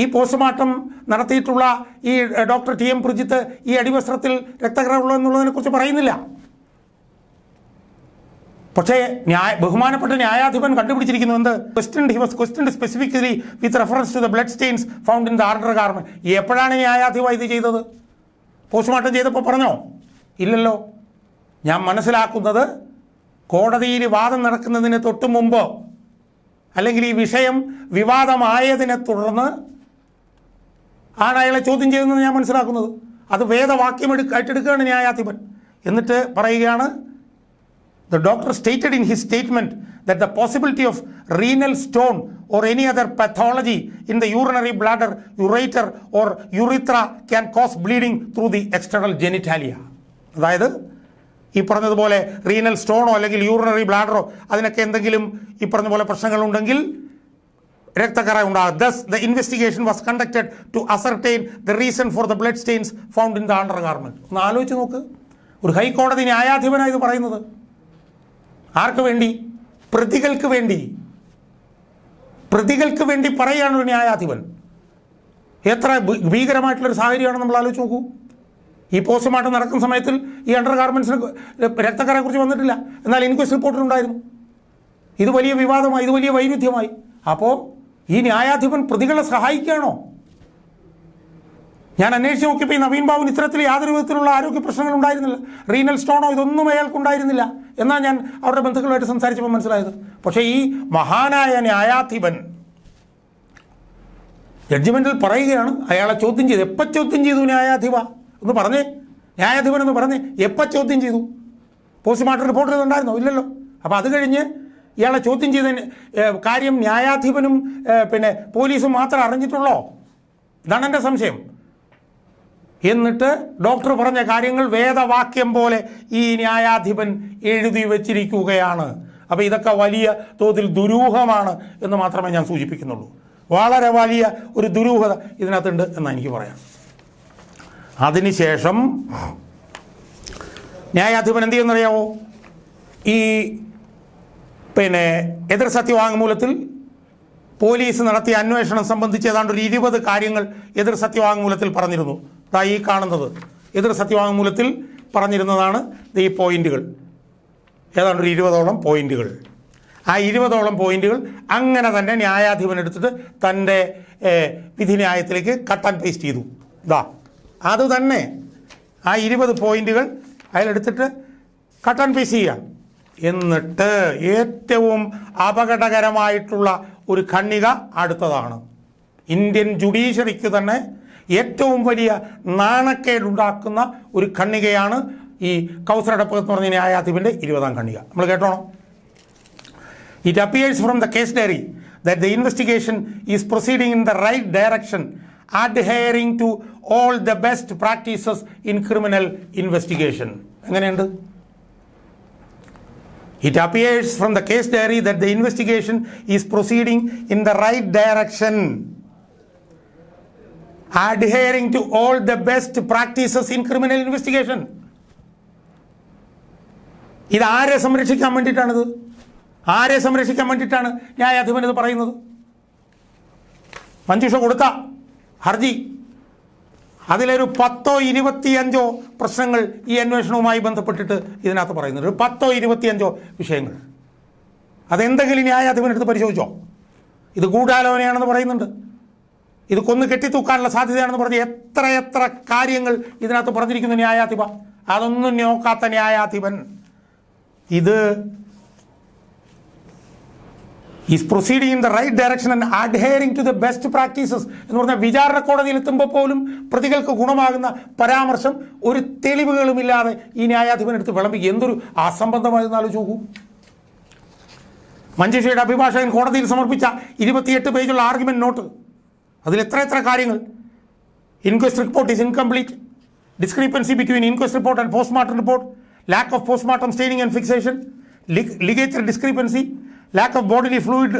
ഈ പോസ്റ്റ്മോർട്ടം നടത്തിയിട്ടുള്ള ഈ ഡോക്ടർ ടി.എം. പ്രിജിത്ത് ഈ അടിവസ്ത്രത്തിൽ രക്തക്കറ എന്നുള്ളതിനെക്കുറിച്ച് പറയുന്നില്ല. പക്ഷേ ബഹുമാനപ്പെട്ട ന്യായാധിപൻ കണ്ടുപിടിച്ചിരിക്കുന്നു എന്ത്? He was questioned specifically with reference to the blood stains found in the undergarment. എപ്പോഴാണ് ന്യായാധിപ ഇത് ചെയ്തത്? പോസ്റ്റ്മോർട്ടം ചെയ്തപ്പോൾ പറഞ്ഞോ? ഇല്ലല്ലോ. ഞാൻ മനസ്സിലാക്കുന്നത് കോടതിയിൽ വാദം നടക്കുന്നതിന് തൊട്ട് മുമ്പ്, അല്ലെങ്കിൽ ഈ വിഷയം വിവാദമായതിനെ തുടർന്ന് ആണ് അയാളെ ചോദ്യം ചെയ്തതെന്ന് ഞാൻ മനസ്സിലാക്കുന്നത്. അത് വേദവാക്യം ഏറ്റെടുക്കുകയാണ് ന്യായാധിപൻ. എന്നിട്ട് പറയുകയാണ്, the doctor stated in his statement that the possibility of renal stone or any other pathology in the urinary bladder, ureter or urethra can cause bleeding through the external genitalia. അതായത് ഈ പറഞ്ഞതുപോലെ റീനൽ സ്റ്റോണോ അല്ലെങ്കിൽ urinary ബ്ലാഡറോ അതിനൊക്കെ എന്തെങ്കിലും ഈ പറഞ്ഞ പോലെ പ്രശ്നങ്ങളുണ്ടെങ്കിൽ രക്തക്കറ ഉണ്ടാകും. Thus the investigation was conducted to ascertain the reason for the blood stains found in the undergarment. ഒന്ന് ആലോചിച്ച് നോക്ക്, ഒരു ഹൈക്കോടതി ന്യായാധിപനാണ് ഇത് പറയുന്നത്. ആർക്ക് വേണ്ടി? പ്രതികൾക്ക് വേണ്ടി. പ്രതികൾക്ക് വേണ്ടി പറയുകയാണ് ഒരു ന്യായാധിപൻ. എത്ര ഭീകരമായിട്ടുള്ളൊരു സാഹചര്യമാണ് നമ്മൾ ആലോചിച്ച് നോക്കൂ. ഈ പോസ്റ്റ്മോർട്ടം നടക്കുന്ന സമയത്തിൽ ഈ അണ്ടർ ഗാർമെൻറ്റ്സിന് രക്തക്കറയെക്കുറിച്ച് വന്നിട്ടില്ല, എന്നാൽ ഇൻക്വസ്റ്റ് റിപ്പോർട്ടിലുണ്ടായിരുന്നു. ഇത് വലിയ വിവാദമായി, ഇത് വലിയ വൈരുദ്ധ്യമായി. അപ്പോൾ ഈ ന്യായാധിപൻ പ്രതികളെ സഹായിക്കുകയാണോ? ഞാൻ അന്വേഷിച്ച് നോക്കിയപ്പോൾ ഈ നവീൻ ബാബുവിന് ഇത്തരത്തിൽ യാതൊരു വിധത്തിലുള്ള ആരോഗ്യ പ്രശ്നങ്ങൾ ഉണ്ടായിരുന്നില്ല. റീനൽ സ്റ്റോണോ ഇതൊന്നും അയാൾക്കുണ്ടായിരുന്നില്ല എന്നാണ് ഞാൻ അവരുടെ ബന്ധുക്കളുമായിട്ട് സംസാരിച്ചപ്പോൾ മനസ്സിലായത്. പക്ഷേ ഈ മഹാനായ ന്യായാധിപൻ ജഡ്ജ്മെൻറ്റിൽ പറയുകയാണ്, അയാളെ ചോദ്യം ചെയ്തു. എപ്പോൾ ചോദ്യം ചെയ്തു ന്യായാധിപ? ഒന്ന് പറഞ്ഞേ, ന്യായാധിപൻ എന്ന് പറഞ്ഞേ, എപ്പോൾ ചോദ്യം ചെയ്തു? പോസ്റ്റ്മോർട്ടം റിപ്പോർട്ട് ചെയ്തിട്ടുണ്ടായിരുന്നോ? ഇല്ലല്ലോ. അപ്പോൾ അത് കഴിഞ്ഞ് ഇയാളെ ചോദ്യം ചെയ്ത കാര്യം ന്യായാധിപനും പിന്നെ പോലീസും മാത്രം അറിഞ്ഞിട്ടുള്ളോ? ഇതാണ് എൻ്റെ സംശയം. എന്നിട്ട് ഡോക്ടർ പറഞ്ഞ കാര്യങ്ങൾ വേദവാക്യം പോലെ ഈ ന്യായാധിപൻ എഴുതി വച്ചിരിക്കുകയാണ്. അപ്പോൾ ഇതൊക്കെ വലിയ തോതിൽ ദുരൂഹമാണ് എന്ന് മാത്രമേ ഞാൻ സൂചിപ്പിക്കുന്നുള്ളൂ. വളരെ വലിയ ഒരു ദുരൂഹത ഇതിനകത്തുണ്ട് എന്നാണ് എനിക്ക് പറയാം. അതിനുശേഷം ന്യായാധിപൻ എന്ത് ചെയ്യുന്നറിയാമോ? ഈ പിന്നെ എതിർ സത്യവാങ്മൂലത്തിൽ പോലീസ് നടത്തിയ അന്വേഷണം സംബന്ധിച്ച് ഏതാണ്ട് ഒരു 20 കാര്യങ്ങൾ എതിർ സത്യവാങ്മൂലത്തിൽ പറഞ്ഞിരുന്നു. ഈ കാണുന്നത് എതിർ സത്യവാങ്മൂലത്തിൽ പറഞ്ഞിരുന്നതാണ് ഈ പോയിന്റുകൾ. ഏതാണ്ട് ഒരു 20ഓളം പോയിന്റുകൾ. ആ 20ഓളം പോയിന്റുകൾ അങ്ങനെ തന്നെ ന്യായാധിപൻ എടുത്തിട്ട് തൻ്റെ വിധിന്യായത്തിലേക്ക് കട്ട് ആൻഡ് പേസ്റ്റ് ചെയ്തു. അത് തന്നെ ആ 20 പോയിന്റുകൾ അയാളെടുത്തിട്ട് കട്ട് ആൻഡ് പേസ്റ്റ് ചെയ്യാം. എന്നിട്ട് ഏറ്റവും അപകടകരമായിട്ടുള്ള ഒരു ഖണ്ഡിക അടുത്തതാണ്. ഇന്ത്യൻ ജുഡീഷ്യറിക്ക് തന്നെ ഏറ്റവും വലിയ നാണക്കേടുണ്ടാക്കുന്ന ഒരു ഖണ്ഡികയാണ് ഈ കൗസർ എടപ്പകത്ത് എന്ന് പറഞ്ഞ ന്യായാധിപൻ്റെ 20ാം ഖണ്ഡിക. നമ്മൾ കേട്ടോണം. It appears from the case diary that the investigation is proceeding in the right direction, adhering to all the best practices in criminal investigation. എങ്ങനെയുണ്ട്? It appears from the case diary that the investigation is proceeding in the right direction, adhering to all the best practices in criminal investigation. ഇത് ആരെ സംരക്ഷിക്കാൻ വേണ്ടിയിട്ടാണിത്? ആരെ സംരക്ഷിക്കാൻ വേണ്ടിയിട്ടാണ് ന്യായാധിപൻ ഇത് പറയുന്നത്? മഞ്ജുഷ കൊടുത്ത ഹർജി അതിലൊരു 10ഓ 25ഓ പ്രശ്നങ്ങൾ ഈ അന്വേഷണവുമായി ബന്ധപ്പെട്ടിട്ട് ഇതിനകത്ത് പറയുന്നുണ്ട്. ഒരു 10ഓ 25ഓ വിഷയങ്ങൾ. അതെന്തെങ്കിലും ന്യായാധിപനെടുത്ത് പരിശോധിച്ചോ? ഇത് ഗൂഢാലോചനയാണെന്ന് പറയുന്നുണ്ട്, ഇത് കൊന്ന് കെട്ടിത്തൂക്കാനുള്ള സാധ്യതയാണെന്ന് പറഞ്ഞ് എത്ര കാര്യങ്ങൾ ഇതിനകത്ത് പറഞ്ഞിരിക്കുന്നു ന്യായാധിപ. അതൊന്നും നോക്കാത്ത ന്യായാധിപൻ ഇത് is proceeding in the right direction and adhering to the best practices എന്ന് പറഞ്ഞാൽ വിചാരണ കോടതിയിൽ എത്തുമ്പോൾ പോലും പ്രതികൾക്ക് ഗുണമാകുന്ന പരാമർശം ഒരു തെളിവുകളുമില്ലാതെ ഈ ന്യായാധിപനെടുത്ത് വിളമ്പിക്കുക. എന്തൊരു അസംബന്ധമായെന്ന് ആലോചിച്ച് നോക്കൂ. മഞ്ജുഷയുടെ അഭിഭാഷകൻ കോടതിയിൽ സമർപ്പിച്ച 28 പേജുള്ള ആർഗ്യുമെന്റ് നോട്ട്, അതിൽ എത്ര കാര്യങ്ങൾ. Inquest report is incomplete, discrepancy between inquest report and postmortem report, lack of postmortem staining and fixation, ligature discrepancy, lack of bodily fluid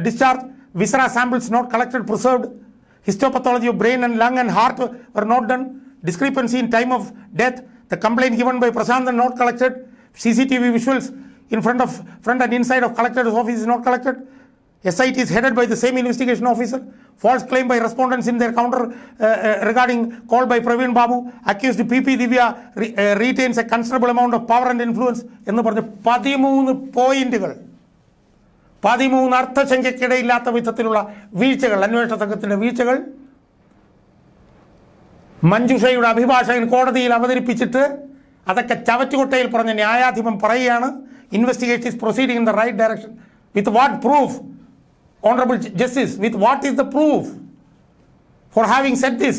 discharge, viscera samples not collected preserved, histopathology of brain and lung and heart were not done, discrepancy in time of death, the complaint given by Prashant not collected, CCTV visuals in front and inside of collector's office is not collected, SIT is headed by the same investigation officer. False claim by respondents in their counter regarding call by Praveen Babu. Accused PP Divya retains a considerable amount of power and influence. എന്ന് പറഞ്ഞ് 13 പോയിന്റുകൾ, 13 അർത്ഥശങ്കയ്ക്കിടയില്ലാത്ത വിധത്തിലുള്ള വീഴ്ചകൾ, അന്വേഷണ സംഘത്തിൻ്റെ വീഴ്ചകൾ മഞ്ജുഷയുടെ അഭിഭാഷകൻ കോടതിയിൽ അവതരിപ്പിച്ചിട്ട് അതൊക്കെ ചവറ്റുകൊട്ടയിൽ പറഞ്ഞ ന്യായാധിപൻ പറയുകയാണ്, investigation is proceeding in the right direction. With what proof, Honorable Justice, with what is the proof for having said this?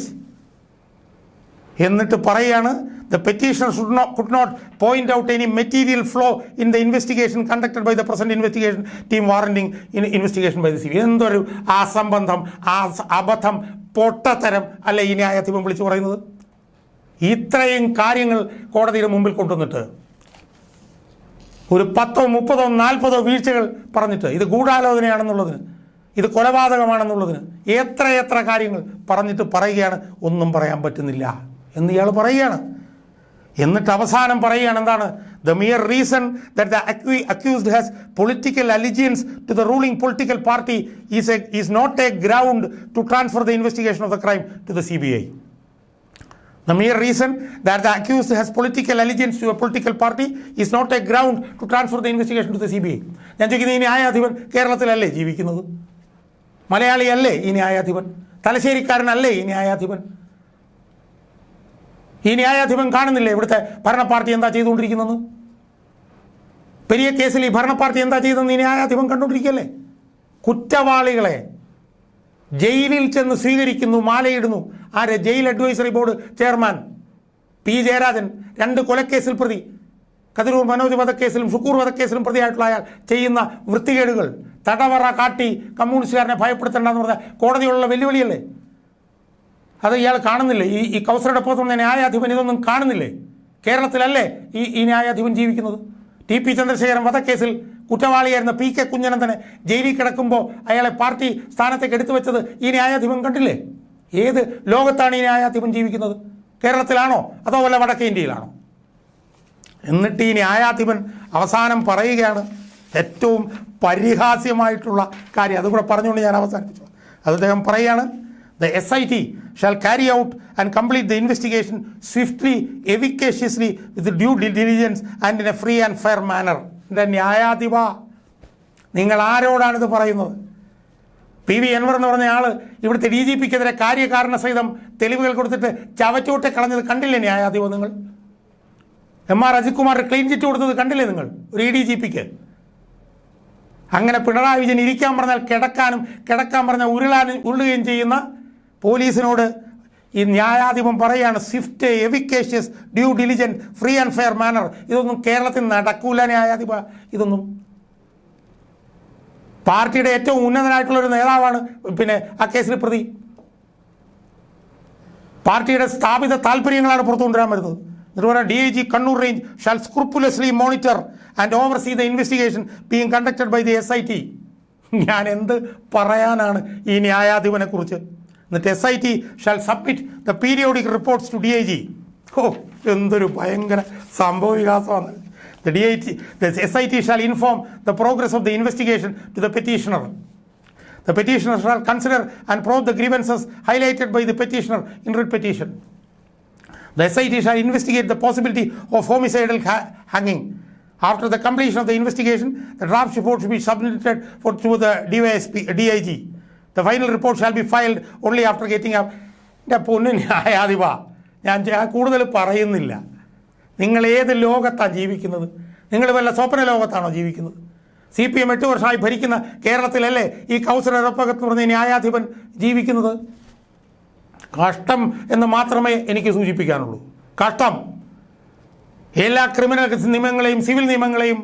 എന്നിട്ട് പറയാണ്, the petitioner could not point out any material flaw in the investigation conducted by the present investigation team warranting investigation by the CBI. എന്തൊരു അസംബന്ധം, അബദ്ധം, പൊട്ടത്തരം അല്ലെ ഈ ന്യായാധിപൻ വിളിച്ചു പറയുന്നത്? ഇത്രയും കാര്യങ്ങൾ കോടതിയുടെ മുമ്പിൽ കൊണ്ടുവന്നിട്ട് ഒരു 10, 30, 40 വീഴ്ചകൾ പറഞ്ഞിട്ട് ഇത് ഗൂഢാലോചനയാണെന്നുള്ളതിന്, ഇത് കൊലപാതകമാണെന്നുള്ളതിന് എത്ര കാര്യങ്ങൾ പറഞ്ഞിട്ട് പറയുകയാണ് ഒന്നും പറയാൻ പറ്റുന്നില്ല എന്ന് ഇയാൾ പറയുകയാണ്. എന്നിട്ട് അവസാനം പറയുകയാണ് എന്താണ്, the mere reason that the accused has political allegiance to the ruling political party is not a ground to transfer the investigation of the crime to the CBI. The mere reason that the accused has political allegiance to a political party is not a ground to transfer the investigation to the CBI. ഞാൻ ചോദിക്കുന്നത്, ഈ ന്യായാധിപൻ കേരളത്തിലല്ലേ ജീവിക്കുന്നത്? മലയാളിയല്ലേ ഈ ന്യായാധിപൻ? തലശ്ശേരിക്കാരനല്ലേ ഈ ന്യായാധിപൻ? ഈ ന്യായാധിപൻ കാണുന്നില്ലേ ഇവിടുത്തെ ഭരണ പാർട്ടി എന്താ ചെയ്തുകൊണ്ടിരിക്കുന്നത്? പെരിയ കേസിൽ ഈ ഭരണ പാർട്ടി എന്താ ചെയ്തതെന്ന് ഈ ന്യായാധിപൻ കണ്ടുകൊണ്ടിരിക്കുകയല്ലേ? കുറ്റവാളികളെ ജയിലിൽ ചെന്ന് സ്വീകരിക്കുന്നു, മാലയിടുന്നു. ആര്? Jail advisory board chairman P Jayarajan 2 കൊലക്കേസിൽ പ്രതി, കതിരൂർ മനോജ് വധക്കേസിലും ഷുക്കൂർ വധക്കേസിലും പ്രതിയായിട്ടുള്ള അയാൾ ചെയ്യുന്ന വൃത്തികേടുകൾ, തടവറ കാട്ടി കമ്മ്യൂണിസ്റ്റുകാരനെ ഭയപ്പെടുത്തേണ്ടെന്ന് പറഞ്ഞ കോടതിയുള്ള വെല്ലുവിളിയല്ലേ? അത് ഇയാൾ കാണുന്നില്ലേ? ഈ കൗസറുടെ പുറത്തുള്ള ന്യായാധിപൻ ഇതൊന്നും കാണുന്നില്ലേ? കേരളത്തിലല്ലേ ഈ ന്യായാധിപൻ ജീവിക്കുന്നത്? TP ചന്ദ്രശേഖരൻ വധക്കേസിൽ കുറ്റവാളിയായിരുന്ന PK കുഞ്ഞനന്ദനെ ജയിലിൽ കിടക്കുമ്പോൾ അയാളെ പാർട്ടി സ്ഥാനത്തേക്ക് എടുത്തു വെച്ചത് ഈ ന്യായാധിപൻ കണ്ടില്ലേ? ഏത് ലോകത്താണ് ഈ ന്യായാധിപൻ ജീവിക്കുന്നത്? കേരളത്തിലാണോ അതോ വല്ല വടക്കേ ഇന്ത്യയിലാണോ? എന്നിട്ട് ഈ ന്യായാധിപൻ അവസാനം പറയുകയാണ് ഏറ്റവും പരിഹാസ്യമായിട്ടുള്ള കാര്യം, അതുകൂടെ പറഞ്ഞുകൊണ്ട് ഞാൻ അവസാനിപ്പിച്ചു. അത് അദ്ദേഹം പറയുകയാണ്, the SIT shall carry out and complete the investigation swiftly, efficaciously, with due diligence and in a free and fair manner. എൻ്റെ ന്യായാധിപ, നിങ്ങൾ ആരോടാണിത് പറയുന്നത്? PV അൻവർ എന്ന് പറഞ്ഞ ആൾ ഇവിടുത്തെ DGPക്കെതിരെ കാര്യകാരണ സഹിതം തെളിവുകൾ കൊടുത്തിട്ട് ചവച്ചൂട്ടെ കളഞ്ഞത് കണ്ടില്ലേ ന്യായാധിപ? നിങ്ങൾ MR Ajith Kumar clean chit കൊടുത്തത് കണ്ടില്ലേ നിങ്ങൾ ഒരു DGPക്ക്? അങ്ങനെ പിണറായി വിജയൻ ഇരിക്കാൻ പറഞ്ഞാൽ കിടക്കാൻ പറഞ്ഞാൽ ഉരുളുകയും ചെയ്യുന്ന പോലീസിനോട് ഈ ന്യായാധിപൻ പറയുകയാണ്, swift, efficacious, due diligent, free and fair manner. ഇതൊന്നും കേരളത്തിൽ നടക്കൂല ന്യായാധിപ. ഇതൊന്നും പാർട്ടിയുടെ ഏറ്റവും ഉന്നതനായിട്ടുള്ളൊരു നേതാവാണ് പിന്നെ ആ കേസിൽ പ്രതി. പാർട്ടിയുടെ സ്ഥാപിത താല്പര്യങ്ങളാണ് പുറത്തു കൊണ്ടുവരാൻ വരുന്നത്. എന്നിട്ട് പറയാം, DIG Kannur range shall scrupulously monitor and oversee the investigation being conducted by the SIT. ഞാൻ എന്ത് പറയാനാണ് ഈ ന്യായാധിപനെ കുറിച്ച്? എന്നിട്ട് SIT shall submit the periodic reports to DIG. എന്തൊരു ഭയങ്കര സംഭവ വികാസമാണ്. The SIT shall inform the progress of the investigation to the petitioner. The petitioner shall consider and probe the grievances highlighted by the petitioner in writ petition. The SIT shall investigate the possibility of homicidal hanging. After the completion of the investigation, the draft report should be submitted to the DIG. The final report shall be filed only after getting up. എൻ്റെ പൊന്നു ന്യായാധിപ, ഞാൻ കൂടുതൽ പറയുന്നില്ല. നിങ്ങൾ ഏത് ലോകത്താണ് ജീവിക്കുന്നത്? നിങ്ങൾ വല്ല സ്വപ്ന ലോകത്താണോ ജീവിക്കുന്നത്? CPM 8 വർഷമായി ഭരിക്കുന്ന കേരളത്തിലല്ലേ ഈ കൗസർ ഇടപ്പകത്ത് പറഞ്ഞ ന്യായാധിപൻ ജീവിക്കുന്നത്? കഷ്ടം എന്ന് മാത്രമേ എനിക്ക് സൂചിപ്പിക്കാനുള്ളൂ. കഷ്ടം. എല്ലാ ക്രിമിനൽ നിയമങ്ങളെയും സിവിൽ നിയമങ്ങളെയും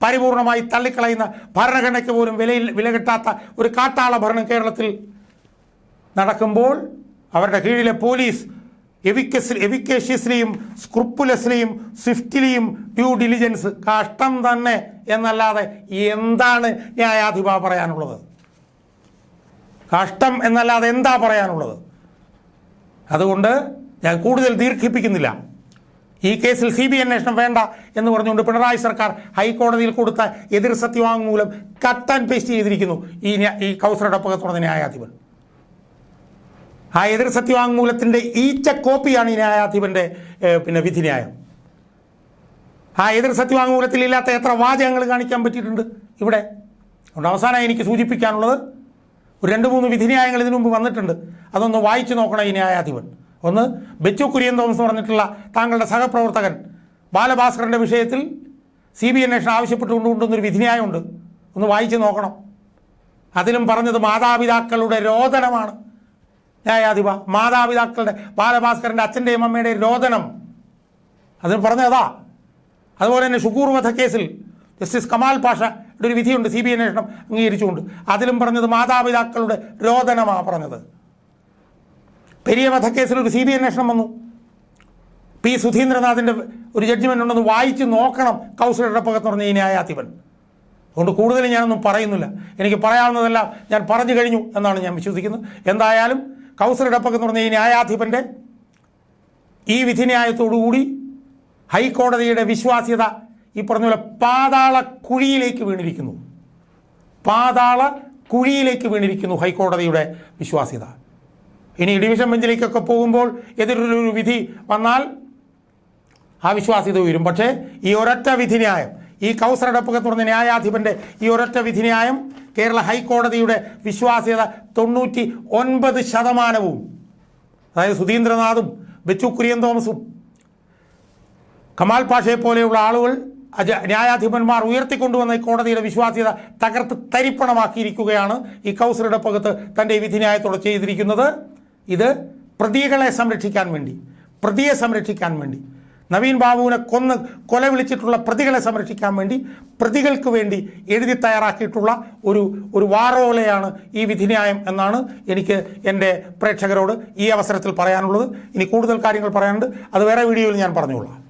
പരിപൂർണമായി തള്ളിക്കളയുന്ന, ഭരണഘടനയ്ക്ക് പോലും വില കിട്ടാത്ത ഒരു കാട്ടാള ഭരണം കേരളത്തിൽ നടക്കുമ്പോൾ അവരുടെ കീഴിലെ പോലീസ് എഫിക്കേഷ്യസ്ലിയും സ്ക്രൂപ്പുലസ്ലിയും സ്വിഫ്റ്റ്ലിയും ഡ്യൂ ഡിലിജൻസ്, കഷ്ടം തന്നെ എന്നല്ലാതെ എന്താണ് ന്യായാധിപ പറയാനുള്ളത്? കഷ്ടം എന്നല്ലാതെ എന്താ പറയാനുള്ളത്? അതുകൊണ്ട് ഞാൻ കൂടുതൽ ദീർഘിപ്പിക്കുന്നില്ല. ഈ കേസിൽ CBI അന്വേഷണം വേണ്ട എന്ന് പറഞ്ഞുകൊണ്ട് പിണറായി സർക്കാർ ഹൈക്കോടതിയിൽ കൊടുത്ത എതിർ സത്യവാങ്മൂലം കട്ട് ആൻഡ് പേസ്റ്റ് ചെയ്തിരിക്കുന്നു ഈ കൗസർ എടപ്പകത്ത് തുടങ്ങിയ ന്യായാധിപൻ. ആ എതിർ സത്യവാങ്മൂലത്തിൻ്റെ ഈച്ച കോപ്പിയാണ് ഈ ന്യായാധിപൻ്റെ വിധിന്യായം. ആ എതിർ സത്യവാങ്മൂലത്തിൽ ഇല്ലാത്ത എത്ര വാചകങ്ങൾ കാണിക്കാൻ പറ്റിയിട്ടുണ്ട് ഇവിടെ. അതുകൊണ്ട് അവസാനം എനിക്ക് സൂചിപ്പിക്കാനുള്ളത്, ഒരു 2-3 വിധിന്യായങ്ങൾ ഇതിനു മുമ്പ് വന്നിട്ടുണ്ട്, അതൊന്ന് വായിച്ചു നോക്കണം ഈ ന്യായാധിപൻ. ഒന്ന്, ബെച്ചു കുര്യൻ തോമസ് പറഞ്ഞിട്ടുള്ള താങ്കളുടെ സഹപ്രവർത്തകൻ ബാലഭാസ്കറിൻ്റെ വിഷയത്തിൽ CBI അന്വേഷണം ആവശ്യപ്പെട്ടുകൊണ്ടുകൊണ്ടൊന്നൊരു വിധിന്യായമുണ്ട്, ഒന്ന് വായിച്ചു നോക്കണം. അതിലും പറഞ്ഞത് മാതാപിതാക്കളുടെ രോദനമാണ്. ന്യായാധിപ മാതാപിതാക്കളുടെ, ബാലഭാസ്കറിൻ്റെ അച്ഛൻ്റെയും അമ്മയുടെയും രോദനം, അതിന് പറഞ്ഞതാ. അതുപോലെ തന്നെ ഷുക്കൂർ വധക്കേസിൽ ജസ്റ്റിസ് കമാൽ പാഷയുടെ ഒരു വിധിയുണ്ട് CBI അന്വേഷണം അംഗീകരിച്ചുകൊണ്ട്, അതിലും പറഞ്ഞത് മാതാപിതാക്കളുടെ രോദനമാണ് പറഞ്ഞത്. പെരിയ വധക്കേസിൽ ഒരു CBI അന്വേഷണം വന്നു, P. സുധീന്ദ്രനാഥിൻ്റെ ഒരു ജഡ്ജ്മെൻ്റ് ഉണ്ടെന്ന് വായിച്ച് നോക്കണം കൗസർ എടപ്പകത്ത് പറഞ്ഞ ഈ ന്യായാധിപൻ. അതുകൊണ്ട് കൂടുതൽ ഞാനൊന്നും പറയുന്നില്ല, എനിക്ക് പറയാവുന്നതെല്ലാം ഞാൻ പറഞ്ഞു കഴിഞ്ഞു എന്നാണ് ഞാൻ വിശ്വസിക്കുന്നത്. എന്തായാലും കൗസർ എടപ്പകത്ത് പറഞ്ഞ ഈ ന്യായാധിപൻ്റെ ഈ വിധിന്യായത്തോടുകൂടി ഹൈക്കോടതിയുടെ വിശ്വാസ്യത ഈ പറഞ്ഞ പോലെ പാതാള കുഴിയിലേക്ക് വീണിരിക്കുന്നു ഹൈക്കോടതിയുടെ വിശ്വാസ്യത. ഇനി ഡിവിഷൻ ബെഞ്ചിലേക്കൊക്കെ പോകുമ്പോൾ എതിരൊരു വിധി വന്നാൽ ആ വിശ്വാസ്യത ഉയരും. പക്ഷേ ഈ ഒരൊറ്റ വിധിന്യായം, ഈ കൗസർ എടപ്പകത്ത് പറഞ്ഞ ന്യായാധിപൻ്റെ ഈ ഒരൊറ്റ വിധിന്യായം കേരള ഹൈക്കോടതിയുടെ വിശ്വാസ്യത 99%, അതായത് സുധീന്ദ്രനാഥും ബെച്ചു കുര്യൻ തോമസും കമാൽ പാഷയെ പോലെയുള്ള ആളുകൾ, ന്യായാധിപന്മാർ ഉയർത്തിക്കൊണ്ടുവന്ന ഈ കോടതിയുടെ വിശ്വാസ്യത തകർത്ത് തരിപ്പണമാക്കിയിരിക്കുകയാണ് ഈ കൗസർ എടപ്പകത്ത് തൻ്റെ വിധിന്യായത്തോടെ ചെയ്തിരിക്കുന്നത്. ഇത് പ്രതിയെ സംരക്ഷിക്കാൻ വേണ്ടി, നവീൻ ബാബുവിനെ കൊല വിളിച്ചിട്ടുള്ള പ്രതികളെ സംരക്ഷിക്കാൻ വേണ്ടി, പ്രതികൾക്ക് വേണ്ടി എഴുതി തയ്യാറാക്കിയിട്ടുള്ള ഒരു വാറോലയാണ് ഈ വിധിന്യായം എന്നാണ് എനിക്ക് എൻ്റെ പ്രേക്ഷകരോട് ഈ അവസരത്തിൽ പറയാനുള്ളത്. ഇനി കൂടുതൽ കാര്യങ്ങൾ പറയാനുണ്ട്, അത് വേറെ വീഡിയോയിൽ ഞാൻ പറഞ്ഞുകൊള്ളാം.